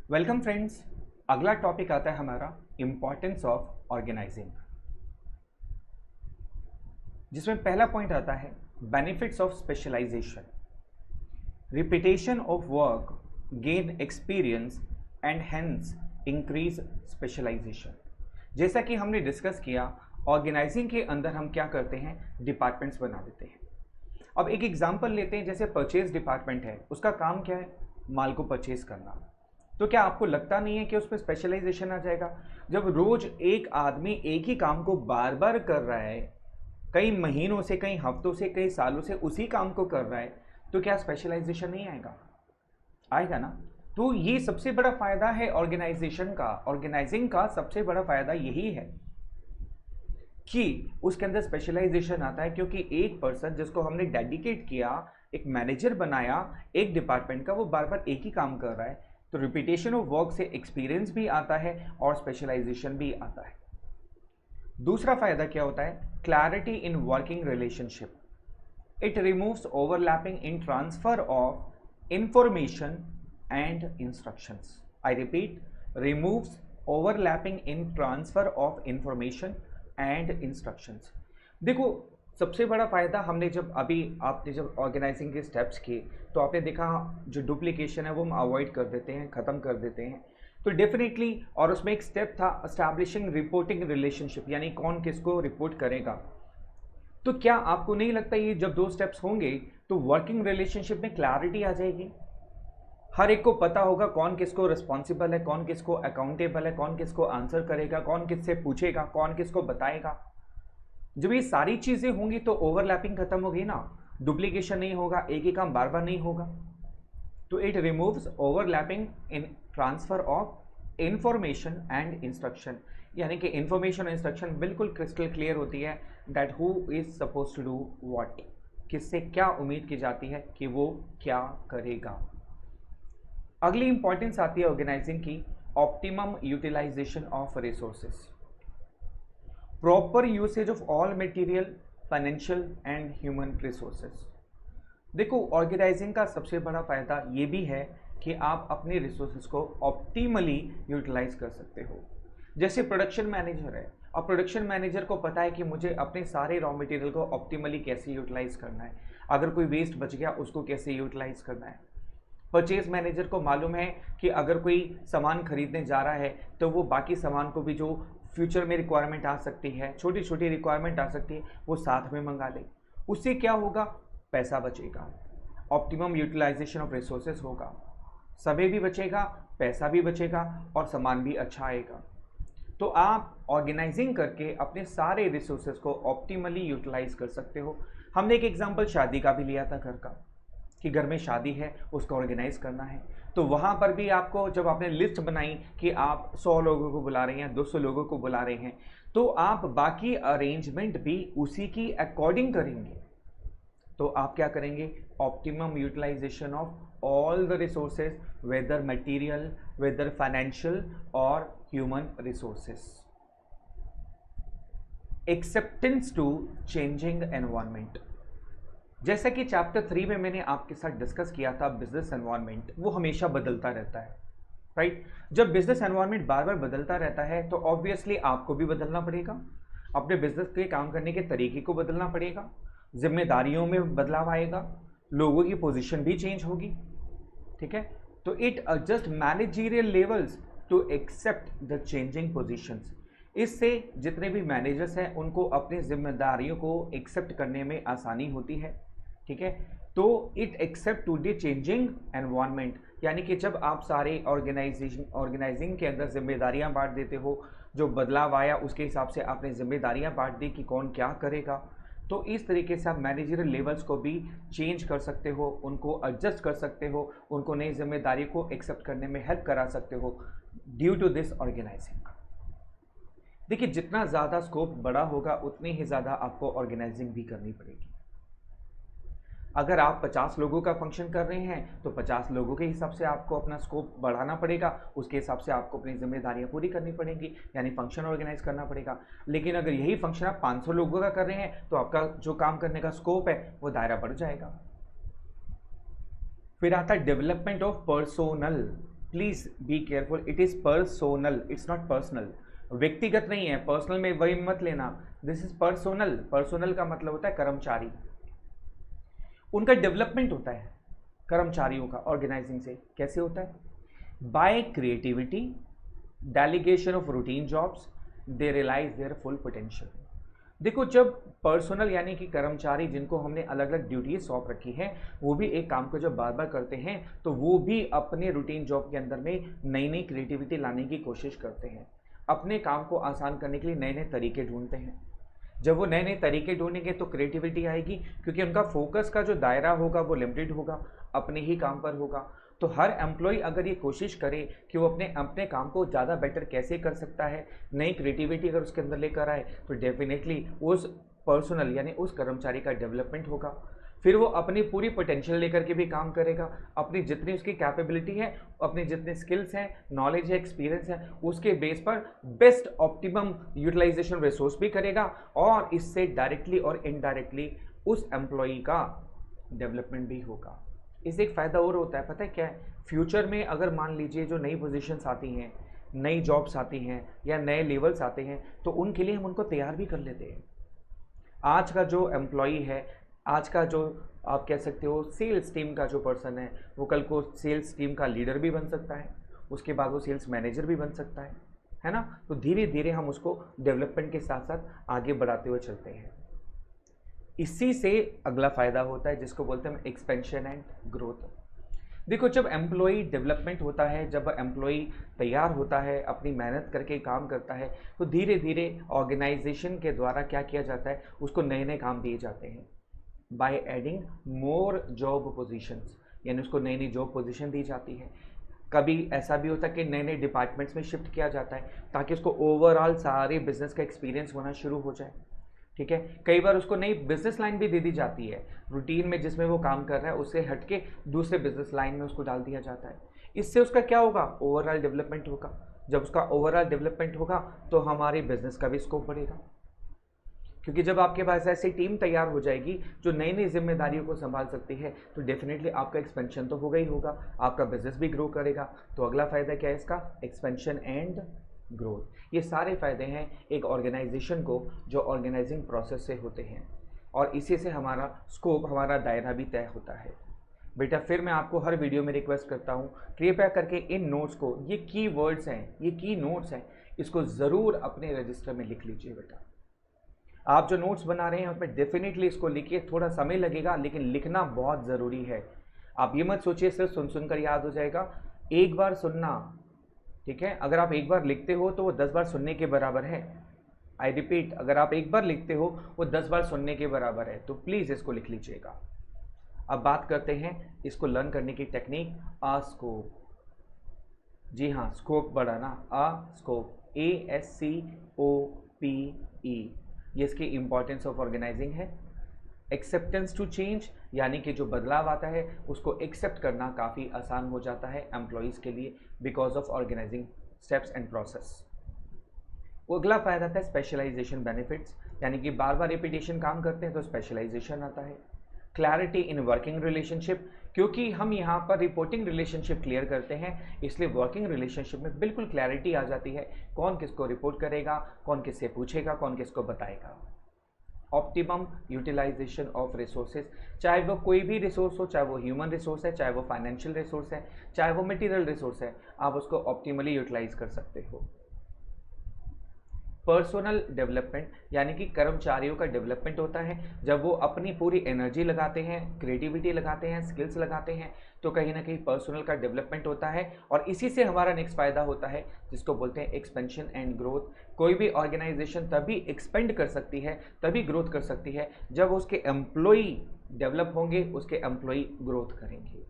Welcome friends. अगला topic आता है हमारा इम्पॉर्टेंस ऑफ ऑर्गेनाइजिंग, जिसमें पहला पॉइंट आता है benefits of specialisation, repetition of work, gain experience and hence increase specialisation. जैसा कि हमने डिस्कस किया, ऑर्गेनाइजिंग के अंदर हम क्या करते हैं, डिपार्टमेंट्स बना देते हैं। अब एक एग्जांपल लेते हैं, जैसे परचेज डिपार्टमेंट है, उसका काम क्या है, माल को परचेज करना। तो क्या आपको लगता नहीं है कि उसमें स्पेशलाइजेशन आ जाएगा? जब रोज एक आदमी एक ही काम को बार बार कर रहा है, कई महीनों से, कई हफ्तों से, कई सालों से उसी काम को कर रहा है, तो क्या स्पेशलाइजेशन नहीं आएगा? आएगा ना। तो ये सबसे बड़ा फायदा है ऑर्गेनाइजेशन का, ऑर्गेनाइजिंग का सबसे बड़ा फायदा यही है कि उसके अंदर स्पेशलाइजेशन आता है, क्योंकि एक पर्सन जिसको हमने डेडिकेट किया, एक मैनेजर बनाया एक डिपार्टमेंट का, वो बार बार एक ही काम कर रहा है, तो रिपीटेशन ऑफ वर्क से एक्सपीरियंस भी आता है और स्पेशलाइजेशन भी आता है। दूसरा फायदा क्या होता है, clarity in working relationship. It removes overlapping in transfer of information and instructions. I repeat, removes overlapping in transfer of information and instructions. देखो, सबसे बड़ा फायदा हमने जब आपने जब ऑर्गेनाइजिंग के स्टेप्स किए, तो आपने देखा जो डुप्लीकेशन है वो हम अवॉइड कर देते हैं, ख़त्म कर देते हैं। तो डेफिनेटली, और उसमें एक स्टेप था एस्टैब्लिशिंग रिपोर्टिंग रिलेशनशिप, यानी कौन किसको रिपोर्ट करेगा। तो क्या आपको नहीं लगता ये जब दो स्टेप्स होंगे तो वर्किंग रिलेशनशिप में क्लैरिटी आ जाएगी? हर एक को पता होगा कौन किसको रिस्पॉन्सिबल है, कौन किसको अकाउंटेबल है, कौन किसको आंसर करेगा, कौन किससे पूछेगा, कौन किसको बताएगा। जब ये सारी चीजें होंगी तो ओवरलैपिंग खत्म होगी ना, डुप्लीकेशन नहीं होगा, एक ही काम बार बार नहीं होगा। तो it removes overlapping in transfer of information and instruction, यानी कि इंफॉर्मेशन और इंस्ट्रक्शन बिल्कुल क्रिस्टल क्लियर होती है that who is suppose to do what, किससे क्या उम्मीद की जाती है कि वो क्या करेगा। अगली इंपॉर्टेंस आती है ऑर्गेनाइजिंग की, optimum utilisation of resources, proper usage of all material, financial and human resources. देखो, ऑर्गेनाइजिंग का सबसे बड़ा फायदा ये भी है कि आप अपने रिसोर्सेज को ऑप्टिमली यूटिलाइज कर सकते हो। जैसे प्रोडक्शन मैनेजर है, अब प्रोडक्शन मैनेजर को पता है कि मुझे अपने सारे रॉ मटेरियल को ऑप्टिमली कैसे यूटिलाइज करना है, अगर कोई वेस्ट बच गया उसको कैसे यूटिलाइज करना है। परचेज मैनेजर को मालूम है कि अगर कोई सामान खरीदने जा रहा है तो वो बाकी सामान को भी, जो फ्यूचर में रिक्वायरमेंट आ सकती है, छोटी छोटी रिक्वायरमेंट आ सकती है, वो साथ में मंगा ले। उससे क्या होगा, पैसा बचेगा, ऑप्टिमम यूटिलाइजेशन ऑफ रिसोर्सेज होगा, समय भी बचेगा, पैसा भी बचेगा और सामान भी अच्छा आएगा। तो आप ऑर्गेनाइजिंग करके अपने सारे रिसोर्सेज को ऑप्टिमली यूटिलाइज कर सकते हो। हमने एक एग्जांपल शादी का भी लिया था, घर का, कि घर में शादी है, उसको ऑर्गेनाइज करना है। तो वहाँ पर भी आपको, जब आपने लिस्ट बनाई कि आप 100 लोगों को बुला रहे हैं, 200 लोगों को बुला रहे हैं, तो आप बाकी अरेंजमेंट भी उसी की अकॉर्डिंग करेंगे। तो आप क्या करेंगे, optimum utilisation of all the resources, whether material, whether financial और human resources. Acceptance to changing environment, जैसा कि चैप्टर 3 में मैंने आपके साथ डिस्कस किया था, बिजनेस एनवायरनमेंट वो हमेशा बदलता रहता है, राइट। जब बिजनेस एनवायरनमेंट बार बार बदलता रहता है तो ऑब्वियसली आपको भी बदलना पड़ेगा, अपने बिजनेस के काम करने के तरीके को बदलना पड़ेगा, जिम्मेदारियों में बदलाव आएगा, लोगों की पोजीशन भी चेंज होगी, ठीक है। तो it adjust managerial levels to accept the changing positions. इससे जितने भी मैनेजर्स हैं उनको अपनी जिम्मेदारियों को एक्सेप्ट करने में आसानी होती है, ठीक है। तो it accept to the changing environment, यानी कि जब आप सारे ऑर्गेनाइजिंग के अंदर जिम्मेदारियां बांट देते हो, जो बदलाव आया उसके हिसाब से आपने जिम्मेदारियां बांट दी कि कौन क्या करेगा, तो इस तरीके से आप मैनेजरियल लेवल्स को भी चेंज कर सकते हो, उनको एडजस्ट कर सकते हो, उनको नई जिम्मेदारी को एक्सेप्ट करने में हेल्प करा सकते हो ड्यू टू दिस ऑर्गेनाइजिंग। देखिए, जितना ज़्यादा स्कोप बड़ा होगा उतनी ही ज़्यादा आपको ऑर्गेनाइजिंग भी करनी पड़ेगी। अगर आप 50 लोगों का फंक्शन कर रहे हैं तो 50 लोगों के हिसाब से आपको अपना स्कोप बढ़ाना पड़ेगा, उसके हिसाब से आपको अपनी जिम्मेदारियां पूरी करनी पड़ेंगी, यानी फंक्शन ऑर्गेनाइज करना पड़ेगा। लेकिन अगर यही फंक्शन आप 500 लोगों का कर रहे हैं तो आपका जो काम करने का स्कोप है वो दायरा बढ़ जाएगा। फिर आता है development of personnel, please be careful, it is personnel, it's not personal. व्यक्तिगत नहीं है, पर्सनल में वही मत लेना, दिस इज पर्सोनल। पर्सोनल का मतलब होता है कर्मचारी, उनका डेवलपमेंट होता है कर्मचारियों का ऑर्गेनाइजिंग से। कैसे होता है? By creativity, delegation of routine jobs, they realise their full potential. देखो, जब पर्सनल यानी कि कर्मचारी जिनको हमने अलग अलग ड्यूटीज सौंप रखी है, वो भी एक काम को जब बार बार करते हैं तो वो भी अपने रूटीन जॉब के अंदर में नई नई क्रिएटिविटी लाने की कोशिश करते हैं, अपने काम को आसान करने के लिए नए नए तरीके ढूंढते हैं। जब वो नए नए तरीके ढूंढेंगे तो क्रिएटिविटी आएगी, क्योंकि उनका फोकस का जो दायरा होगा वो लिमिटेड होगा, अपने ही काम पर होगा। तो हर एम्प्लॉय अगर ये कोशिश करे कि वो अपने अपने काम को ज़्यादा बेटर कैसे कर सकता है, नई क्रिएटिविटी अगर उसके अंदर लेकर आए, तो डेफिनेटली उस पर्सनल यानी उस कर्मचारी का डेवलपमेंट होगा। फिर वो अपनी पूरी पोटेंशियल लेकर के भी काम करेगा, अपनी जितनी उसकी कैपेबिलिटी है, अपनी जितने स्किल्स हैं, नॉलेज है, एक्सपीरियंस है, उसके बेस पर बेस्ट ऑप्टिमम यूटिलाइजेशन रिसोर्स भी करेगा, और इससे डायरेक्टली और इनडायरेक्टली उस एम्प्लॉई का डेवलपमेंट भी होगा। इससे एक फ़ायदा और होता है, पता है क्या है? फ्यूचर में अगर मान लीजिए जो नई पोजीशंस आती हैं, नई जॉब्स आती हैं या नए लेवल्स आते हैं, तो उनके लिए हम उनको तैयार भी कर लेते हैं। आज का जो एम्प्लॉई है, आज का जो आप कह सकते हो सेल्स टीम का जो पर्सन है, वो कल को सेल्स टीम का लीडर भी बन सकता है, उसके बाद वो सेल्स मैनेजर भी बन सकता है ना? तो धीरे धीरे हम उसको डेवलपमेंट के साथ साथ आगे बढ़ाते हुए चलते हैं। इसी से अगला फ़ायदा होता है जिसको बोलते हैं एक्सपेंशन एंड ग्रोथ। देखो, जब एम्प्लॉई डेवलपमेंट होता है, जब एम्प्लॉई तैयार होता है, अपनी मेहनत करके काम करता है, तो धीरे धीरे ऑर्गेनाइजेशन के द्वारा क्या किया जाता है, उसको नए नए काम दिए जाते हैं by adding more job positions, यानी उसको नई नई जॉब पोजीशन दी जाती है। कभी ऐसा भी होता है कि नए नए डिपार्टमेंट्स में शिफ्ट किया जाता है ताकि उसको ओवरऑल सारे बिजनेस का एक्सपीरियंस होना शुरू हो जाए। ठीक है, कई बार उसको नई बिजनेस लाइन भी दे दी जाती है, रूटीन में जिसमें वो काम कर रहा है उससे हटके दूसरे बिजनेस लाइन में उसको डाल दिया जाता है। इससे उसका क्या होगा? ओवरऑल डेवलपमेंट होगा। जब उसका ओवरऑल डेवलपमेंट होगा तो हमारे बिजनेस का भी स्कोप बढ़ेगा, क्योंकि जब आपके पास ऐसी टीम तैयार हो जाएगी जो नई नई जिम्मेदारियों को संभाल सकती है, तो डेफिनेटली आपका एक्सपेंशन तो होगा ही होगा, आपका बिजनेस भी ग्रो करेगा। तो अगला फायदा क्या है इसका? Expansion and growth. ये सारे फायदे हैं एक ऑर्गेनाइजेशन को जो ऑर्गेनाइजिंग प्रोसेस से होते हैं, और इसी से हमारा स्कोप, हमारा दायरा भी तय होता है। बेटा, फिर मैं आपको हर वीडियो में रिक्वेस्ट करता हूँ, कृपया करके इन नोट्स को, ये की वर्ड्स हैं, ये की नोट्स हैं, इसको ज़रूर अपने रजिस्टर में लिख लीजिए। बेटा, आप जो नोट्स बना रहे हैं उसमें डेफिनेटली इसको लिखिए, थोड़ा समय लगेगा लेकिन लिखना बहुत ज़रूरी है। आप ये मत सोचिए सिर्फ सुन सुनकर याद हो जाएगा, एक बार सुनना, ठीक है? अगर आप एक बार लिखते हो तो वो 10 बार सुनने के बराबर है। आई रिपीट, अगर आप एक बार लिखते हो वो 10 बार सुनने के बराबर है, तो प्लीज़ इसको लिख लीजिएगा। अब बात करते हैं इसको लर्न करने की टेक्निक, आ स्कोप। जी हाँ, स्कोप बढ़ाना, आ स्कोप, ASCOPE, ये इसकी इंपॉर्टेंस ऑफ ऑर्गेनाइजिंग है। एक्सेप्टेंस टू चेंज, यानी कि जो बदलाव आता है उसको एक्सेप्ट करना काफ़ी आसान हो जाता है एम्प्लॉयज़ के लिए because of organising steps and process. वो अगला फायदा था स्पेशलाइजेशन बेनिफिट्स, यानी कि बार बार रिपीटेशन काम करते हैं तो स्पेशलाइजेशन आता है। क्लैरिटी इन वर्किंग रिलेशनशिप, क्योंकि हम यहाँ पर रिपोर्टिंग रिलेशनशिप क्लियर करते हैं, इसलिए वर्किंग रिलेशनशिप में बिल्कुल क्लैरिटी आ जाती है, कौन किसको रिपोर्ट करेगा, कौन किससे पूछेगा, कौन किसको बताएगा। ऑप्टिमम यूटिलाइजेशन ऑफ रिसोर्सेज, चाहे वो कोई भी रिसोर्स हो, चाहे वो ह्यूमन रिसोर्स है, चाहे वो फाइनेंशियल रिसोर्स है, चाहे वो मटेरियल रिसोर्स है, आप उसको ऑप्टिमली यूटिलाइज कर सकते हो। पर्सनल डेवलपमेंट, यानी कि कर्मचारियों का डेवलपमेंट होता है जब वो अपनी पूरी एनर्जी लगाते हैं, क्रिएटिविटी लगाते हैं, स्किल्स लगाते हैं, तो कहीं ना कहीं पर्सनल का डेवलपमेंट होता है, और इसी से हमारा नेक्स्ट फायदा होता है जिसको बोलते हैं एक्सपेंशन एंड ग्रोथ। कोई भी ऑर्गेनाइजेशन तभी एक्सपेंड कर सकती है, तभी ग्रोथ कर सकती है जब उसके एम्प्लॉई डेवलप होंगे, उसके एम्प्लॉई ग्रोथ करेंगे।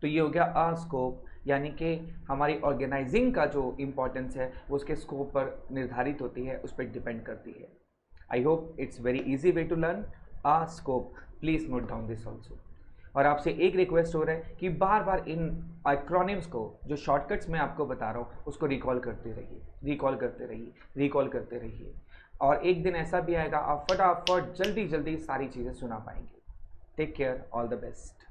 तो ये हो गया आ स्कोप, यानी कि हमारी ऑर्गेनाइजिंग का जो इम्पोर्टेंस है वो उसके स्कोप पर निर्धारित होती है, उस पर डिपेंड करती है। I hope it's very easy way to learn a scope, please note down this also. और आपसे एक रिक्वेस्ट हो रहा है कि बार बार इन एक्रोनिम्स को, जो शॉर्टकट्स मैं आपको बता रहा हूँ, उसको रिकॉल करते रहिए, रिकॉल करते रहिए, रिकॉल करते रहिए, और एक दिन ऐसा भी आएगा आप फटाफट जल्दी जल्दी सारी चीज़ें सुना पाएंगे। Take care, all the best.